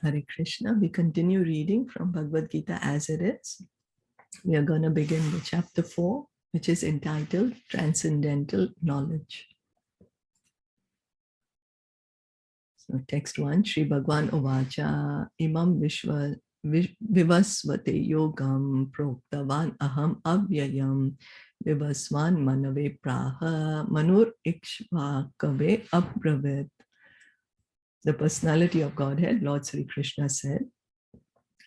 Hare Krishna. We continue reading from Bhagavad Gita as it is. We are going to begin with chapter 4, which is entitled Transcendental Knowledge. So text 1, Shri Bhagwan Ovacha Imam Vivasvate Yogam Proktavan Aham Avyayam Vivasvan Manave Praha Manur Ikshva Kave Abravit. The personality of Godhead, Lord Sri Krishna said,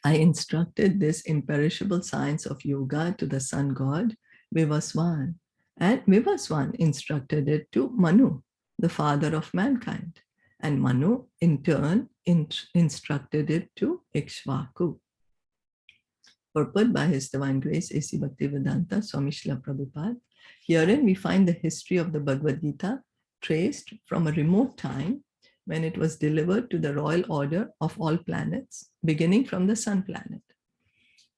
I instructed this imperishable science of yoga to the sun god, Vivasvan, and Vivasvan instructed it to Manu, the father of mankind, and Manu in turn instructed it to Ikshvaku. Purport by His Divine Grace A.C. Bhaktivedanta Swami Srila Prabhupada. Herein we find the history of the Bhagavad Gita traced from a remote time when it was delivered to the royal order of all planets, beginning from the sun planet.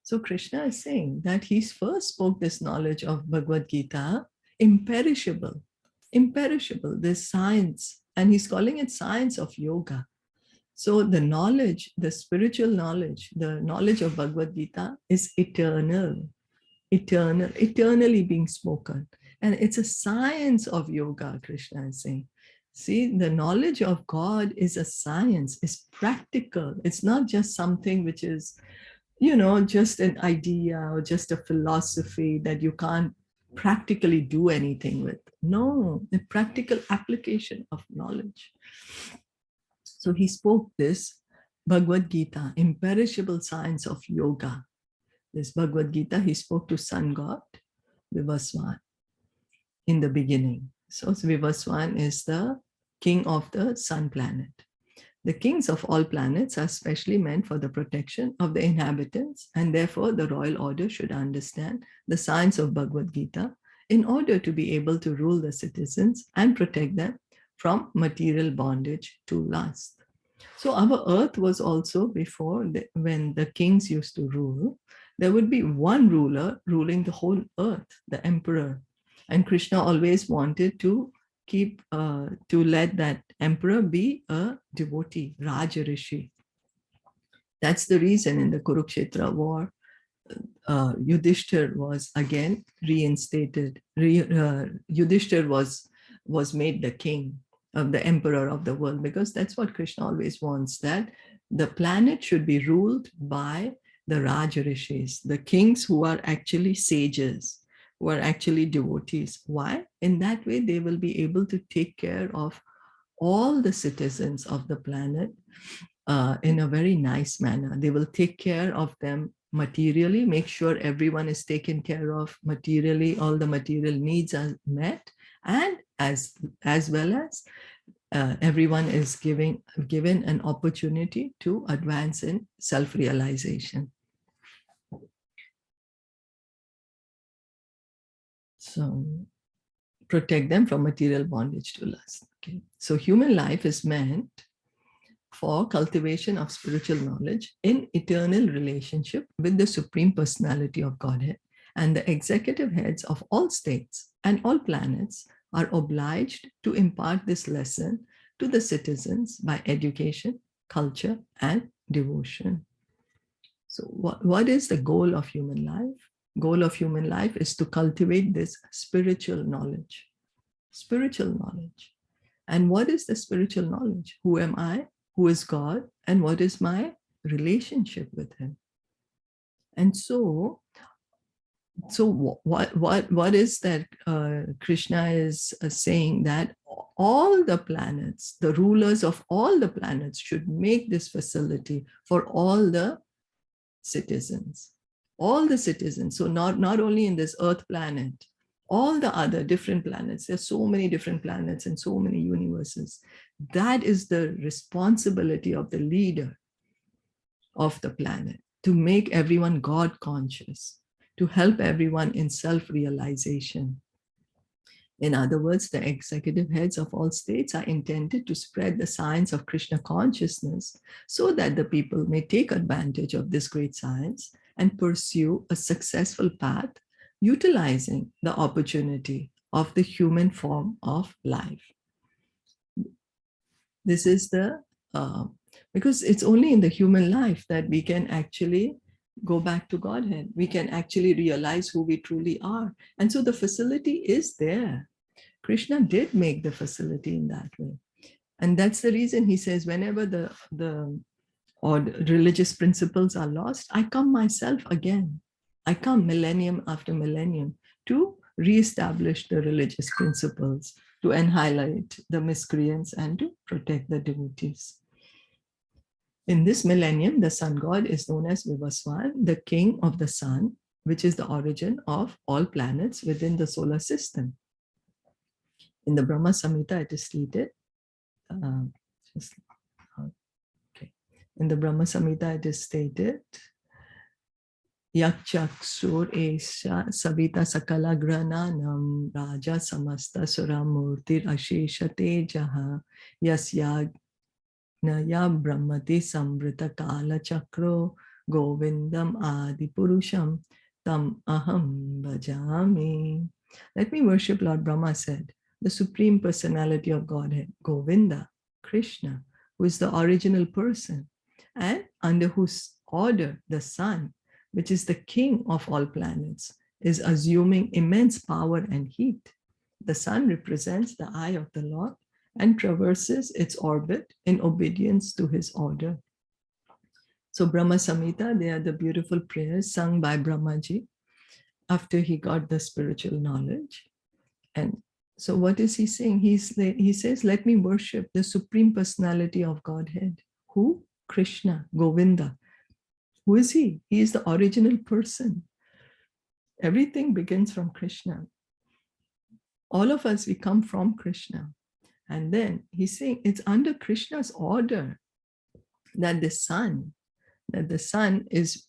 So Krishna is saying that he first spoke this knowledge of Bhagavad Gita, imperishable, this science, and he's calling it science of yoga. So the knowledge, the spiritual knowledge, the knowledge of Bhagavad Gita is eternal, eternally being spoken. And it's a science of yoga, Krishna is saying. See, the knowledge of God is a science, it's practical. It's not just something which is, just an idea or just a philosophy that you can't practically do anything with. No, the practical application of knowledge. So he spoke this Bhagavad Gita, imperishable science of yoga. This Bhagavad Gita, he spoke to sun god, Vivasvan, in the beginning. So Vivasvan is the king of the sun planet. The kings of all planets are specially meant for the protection of the inhabitants, and therefore the royal order should understand the science of Bhagavad Gita in order to be able to rule the citizens and protect them from material bondage to lust. So our earth was also before, when the kings used to rule, there would be one ruler ruling the whole earth, the emperor. And Krishna always wanted to let that emperor be a devotee, Raja Rishi. That's the reason in the Kurukshetra war, Yudhishthir was again reinstated. Yudhishthir was made the king of the emperor of the world, because that's what Krishna always wants, that the planet should be ruled by the Raja Rishis, the kings who are actually sages, who are actually devotees. Why? In that way, they will be able to take care of all the citizens of the planet in a very nice manner. They will take care of them materially, make sure everyone is taken care of materially, all the material needs are met, and as well as everyone is given an opportunity to advance in self-realization. So protect them from material bondage to lust. Okay. So human life is meant for cultivation of spiritual knowledge in eternal relationship with the Supreme Personality of Godhead, and the executive heads of all states and all planets are obliged to impart this lesson to the citizens by education, culture, and devotion. So what is the goal of human life? Goal of human life is to cultivate this spiritual knowledge. Spiritual knowledge. And what is the spiritual knowledge? Who am I? Who is God? And what is my relationship with him? And so what is that Krishna is saying, that all the planets, the rulers of all the planets, should make this facility for all the citizens. All the citizens. So not only in this earth planet, all the other different planets. There's so many different planets and so many universes. That is the responsibility of the leader of the planet, to make everyone God conscious, to help everyone in self-realization. In other words, the executive heads of all states are intended to spread the science of Krishna consciousness so that the people may take advantage of this great science and pursue a successful path, utilizing the opportunity of the human form of life. This is the Because it's only in the human life that we can actually go back to Godhead. We can actually realize who we truly are. And so the facility is there. Krishna did make the facility in that way. And that's the reason he says, whenever the or religious principles are lost, I come myself again. I come millennium after millennium to reestablish the religious principles, to annihilate the miscreants and to protect the devotees. In this millennium, the sun god is known as Vivaswan, the king of the sun, which is the origin of all planets within the solar system. In the Brahma Samhita, it is stated, in the Brahma Samhita, it is stated, Yakchaksur Esha Savita Sakala Grananam Raja Samasta Suramurtir Ashesha Tejaha Yasya Naya Brahmati Samvrita Kala Chakro Govindam Adi Purusham Tam Aham Bhajami. Let me worship, Lord Brahma said, the Supreme Personality of Godhead, Govinda, Krishna, who is the original person, and under whose order the sun, which is the king of all planets, is assuming immense power and heat. The sun represents the eye of the Lord and traverses its orbit in obedience to his order. So Brahma Samhita, they are the beautiful prayers sung by Brahmaji after he got the spiritual knowledge. And so what is he saying? He says, let me worship the Supreme Personality of Godhead. Who? Krishna, Govinda. Who is he? He is the original person. Everything begins from Krishna. All of us, we come from Krishna. And then he's saying it's under Krishna's order that the sun is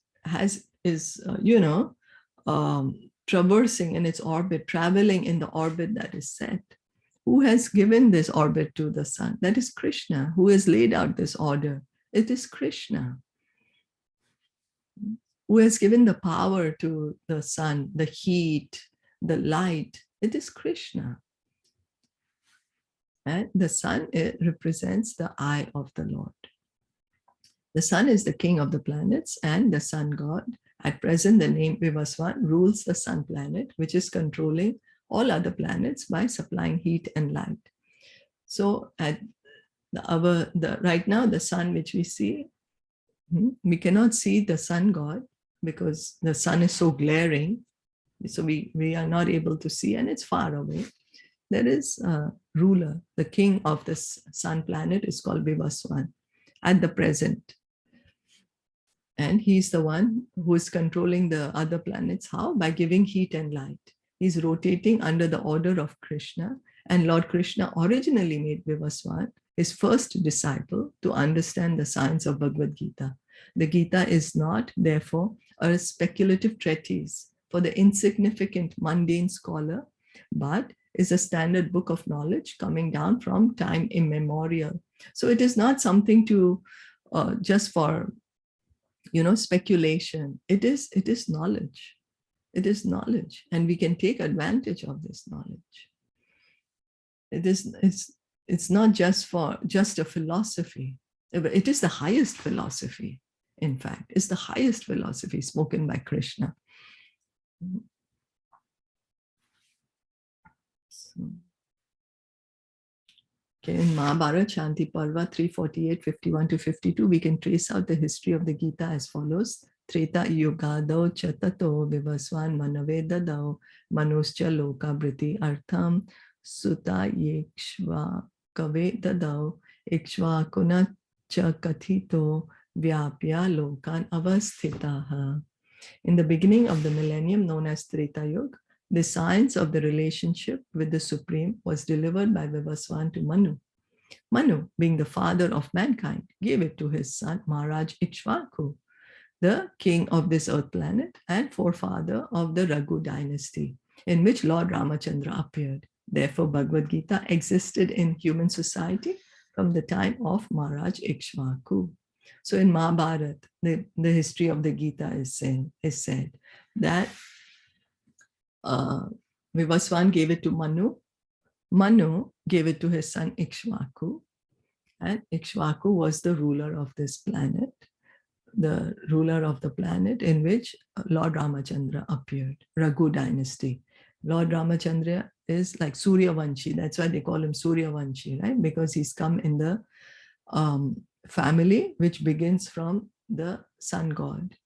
traversing in its orbit, traveling in the orbit that is set. Who has given this orbit to the sun? That is Krishna. Who has laid out this order? It is Krishna. Who has given the power to the sun, the heat, the light? It is Krishna. And the sun, it represents the eye of the Lord. The sun is the king of the planets and the sun god. At present, the name Vivaswan rules the sun planet, which is controlling all other planets by supplying heat and light. So at right now, the sun which we see, we cannot see the sun god because the sun is so glaring. So we are not able to see, and it's far away. There is a ruler, the king of this sun planet is called Vivaswan at the present. And he's the one who is controlling the other planets. How? By giving heat and light. He's rotating under the order of Krishna. And Lord Krishna originally made Vivaswan his first disciple to understand the science of Bhagavad Gita. The Gita is not, therefore, a speculative treatise for the insignificant mundane scholar, but is a standard book of knowledge coming down from time immemorial. So it is not something to just for speculation. It is knowledge. It is knowledge, and we can take advantage of this knowledge. It's not just a philosophy. It is the highest philosophy. In fact, it's the highest philosophy spoken by Krishna. Okay, in Mahabharata, Shanti Parva 348, 51 to 52, we can trace out the history of the Gita as follows. Treta Yugadao Chatato Vivaswan Manavedadao Manuscha Loka Briti Artham Sutta Yekshva Kave Dadao Ikshva Kuna Cha Kathito Vyapya Lokan Avasthitaha. In the beginning of the millennium known as Treta Yuga, the science of the relationship with the Supreme was delivered by Vivaswan to Manu. Manu, being the father of mankind, gave it to his son Maharaj Ikshvaku, the king of this earth planet and forefather of the Raghu dynasty, in which Lord Ramachandra appeared. Therefore, Bhagavad Gita existed in human society from the time of Maharaj Ikshvaku. So in Mahabharata, the history of the Gita is said that Vivaswan gave it to Manu. Manu gave it to his son Ikshvaku. And Ikshvaku was the ruler of this planet, the ruler of the planet in which Lord Ramachandra appeared, Raghu dynasty. Lord Ramachandra is like Suryavanshi. That's why they call him Suryavanshi, right? Because he's come in the family which begins from the sun god.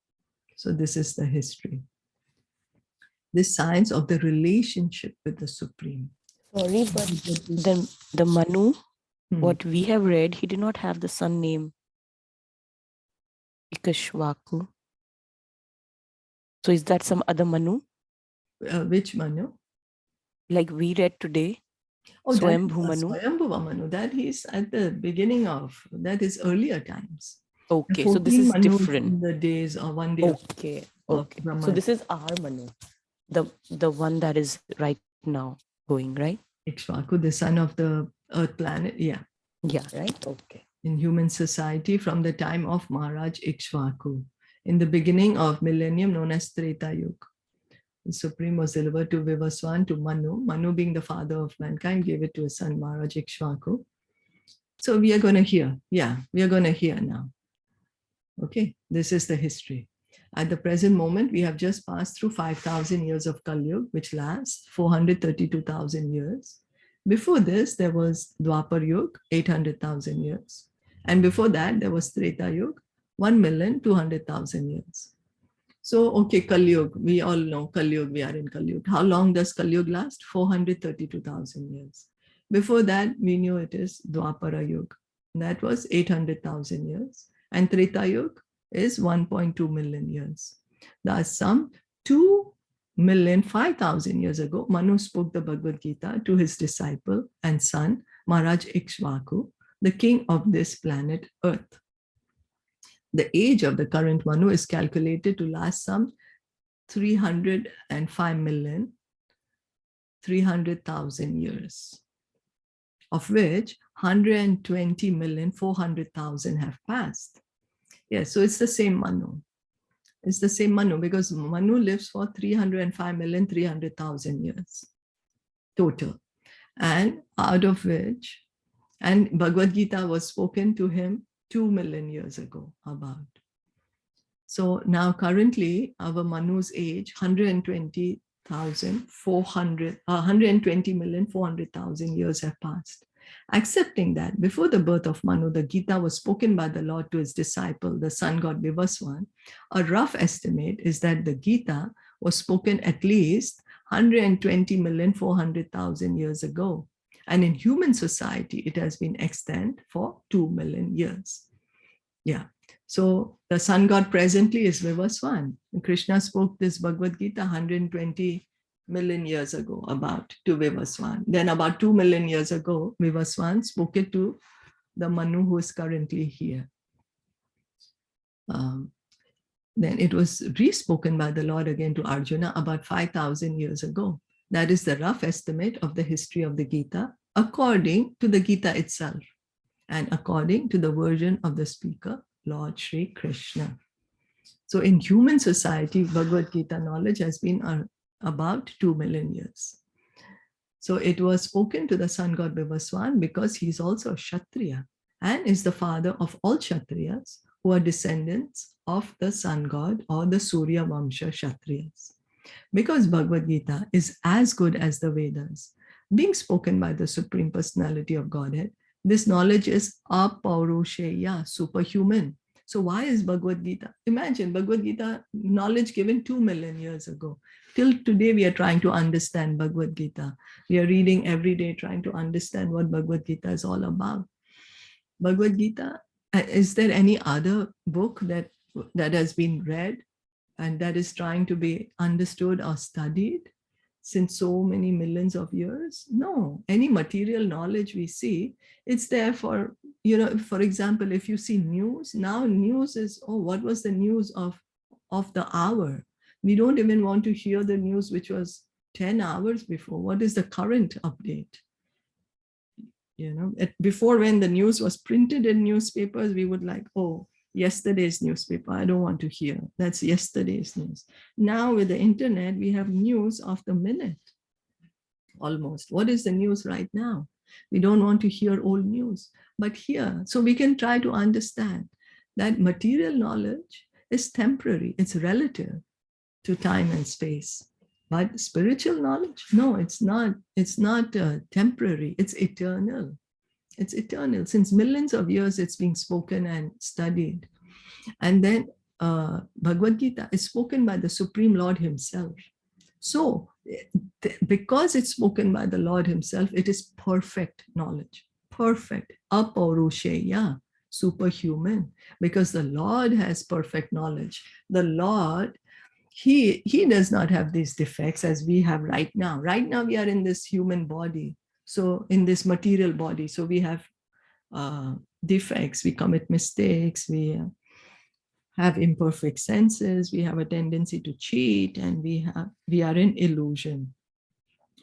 So this is the history. This science of the relationship with the Supreme. Sorry, but the Manu, what we have read, he did not have the son name Ikshvaku. So is that some other Manu? Which Manu? Like we read today. Oh, Swayambhu Manu. Swayambhuva Manu. That is at the beginning of, that is earlier times. Okay, so this is Manu different. In the days or one day. Okay, okay. So this is our Manu, the one that is right now going, right? Ikshvaku, the son of the earth planet. Yeah. Yeah, right. Okay. In human society from the time of Maharaj Ikshvaku, in the beginning of millennium known as Treta Yuga. The Supreme was delivered to Vivaswan, to Manu. Manu, being the father of mankind, gave it to his son Maharaj Ikshvaku. So we are going to hear. Yeah, we are going to hear now. Okay, this is the history. At the present moment, we have just passed through 5,000 years of Kali Yuga, which lasts 432,000 years. Before this, there was Dwapar Yuga, 800,000 years. And before that, there was Treta Yuga, 1,200,000 years. So, okay, Kali Yuga, we all know Kali Yuga, we are in Kali Yuga. How long does Kali Yuga last? 432,000 years. Before that, we knew it is Dwapara Yuga. That was 800,000 years. And Treta Yuga is 1.2 million years. Thus, some 2,005,000 years ago, Manu spoke the Bhagavad Gita to his disciple and son, Maharaj Ikshvaku, the king of this planet Earth. The age of the current Manu is calculated to last some 305,300,000 years, of which 120,400,000 have passed. Yes, so it's the same Manu. It's the same Manu because Manu lives for 305,300,000 years total. And out of which, and Bhagavad Gita was spoken to him 2 million years ago about. So now currently our Manu's age, 120,400,000 years have passed. Accepting that before the birth of Manu, the Gita was spoken by the Lord to his disciple, the sun god Vivaswan, a rough estimate is that the Gita was spoken at least 120,400,000 years ago. And in human society, it has been extant for 2 million years. Yeah. So the sun god presently is Vivaswan. Krishna spoke this Bhagavad Gita 120 million years ago about to Vivaswan. Then about 2 million years ago, Vivaswan spoke it to the Manu who is currently here. Then it was re-spoken by the Lord again to Arjuna about 5,000 years ago. That is the rough estimate of the history of the Gita according to the Gita itself and according to the version of the speaker, Lord Shri Krishna. So in human society, Bhagavad Gita knowledge has been about 2 million years. So it was spoken to the sun god Vivaswan because he is also a Kshatriya and is the father of all Kshatriyas who are descendants of the sun god or the Surya Vamsha Kshatriyas. Because Bhagavad Gita is as good as the Vedas, being spoken by the Supreme Personality of Godhead, this knowledge is apaurushaya, superhuman. So why is Bhagavad Gita? Imagine Bhagavad Gita knowledge given 2 million years ago. Till today, we are trying to understand Bhagavad Gita. We are reading every day, trying to understand what Bhagavad Gita is all about. Bhagavad Gita, is there any other book that has been read and that is trying to be understood or studied since so many millions of years? No, any material knowledge we see, it's there for, for example, if you see news, now news is, oh, what was the news of the hour? We don't even want to hear the news which was 10 hours before. What is the current update? Before, when the news was printed in newspapers, we would like, oh, yesterday's newspaper, I don't want to hear. That's yesterday's news. Now with the internet, we have news of the minute, almost. What is the news right now? We don't want to hear old news. But here, so we can try to understand that material knowledge is temporary, it's relative to time and space. But spiritual knowledge, no, it's not. It's not temporary, it's eternal. It's eternal. Since millions of years, it's being spoken and studied. And then Bhagavad Gita is spoken by the Supreme Lord himself. So because it's spoken by the Lord himself, it is perfect knowledge. Perfect. Aparusheya, superhuman. Because the Lord has perfect knowledge. The Lord, he does not have these defects as we have right now. Right now we are in this human body. So in this material body. So we have defects, we commit mistakes, we have imperfect senses, we have a tendency to cheat, and we are in illusion.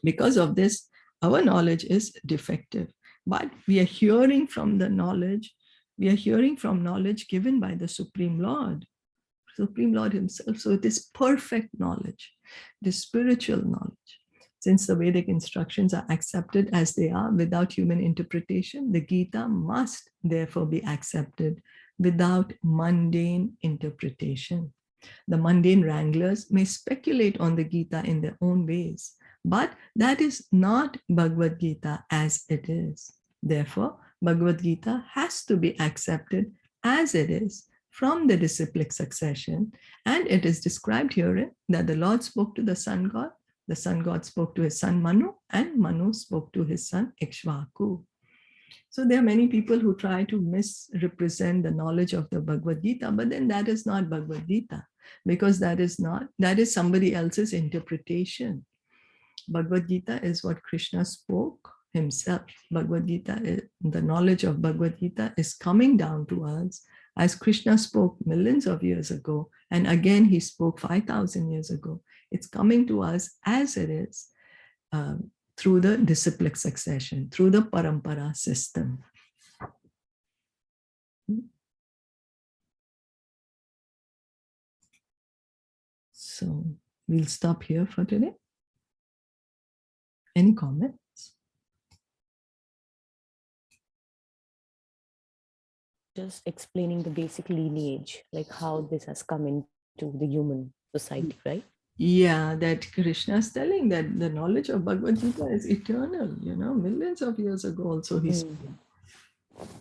Because of this, our knowledge is defective. But we are hearing from the knowledge, we are hearing from knowledge given by the Supreme Lord himself. So it is perfect knowledge, the spiritual knowledge. Since the Vedic instructions are accepted as they are without human interpretation, the Gita must therefore be accepted without mundane interpretation. The mundane wranglers may speculate on the Gita in their own ways, but that is not Bhagavad Gita as it is. Therefore, Bhagavad Gita has to be accepted as it is from the disciplic succession. And it is described herein that the Lord spoke to the sun god spoke to his son Manu, and Manu spoke to his son Ikshvaku. So there are many people who try to misrepresent the knowledge of the Bhagavad Gita, but then that is not Bhagavad Gita, because that is somebody else's interpretation. Bhagavad Gita is what Krishna spoke himself. Bhagavad Gita, the knowledge of Bhagavad Gita is coming down to us as Krishna spoke millions of years ago, and again he spoke 5,000 years ago. It's coming to us as it is, through the disciplic succession, through the parampara system. So we'll stop here for today. Any comments? Just explaining the basic lineage, like how this has come into the human society, right? Yeah, that Krishna is telling that the knowledge of Bhagavad Gita is eternal, millions of years ago also he spoke.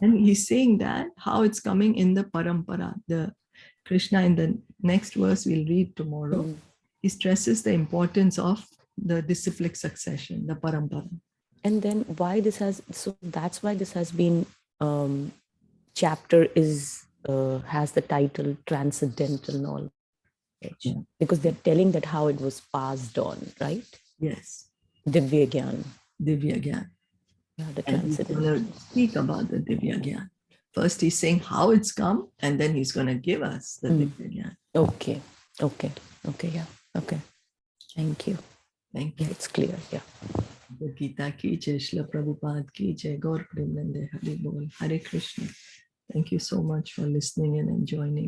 And he's saying that how it's coming in the parampara. The Krishna in the next verse we'll read tomorrow, he stresses the importance of the disciplic succession, the parampara. And then why this has, so that's why this has been, chapter is, has the title Transcendental Knowledge. Yeah. Because they're telling that how it was passed on, right? Yes. Divya Gyan. Divya Gyan. Yeah, the transcendental. He's going to speak about the Divya Gyan. First he's saying how it's come, and then he's going to give us the Divya Gyan. Okay. Yeah. Okay. Thank you. Thank you. Yeah, it's clear. Yeah. The Gita ki jai, Shilpa Prabhupada ki jai, Gaur Premanande Hari Bol, Hare Krishna. Thank you so much for listening in and joining.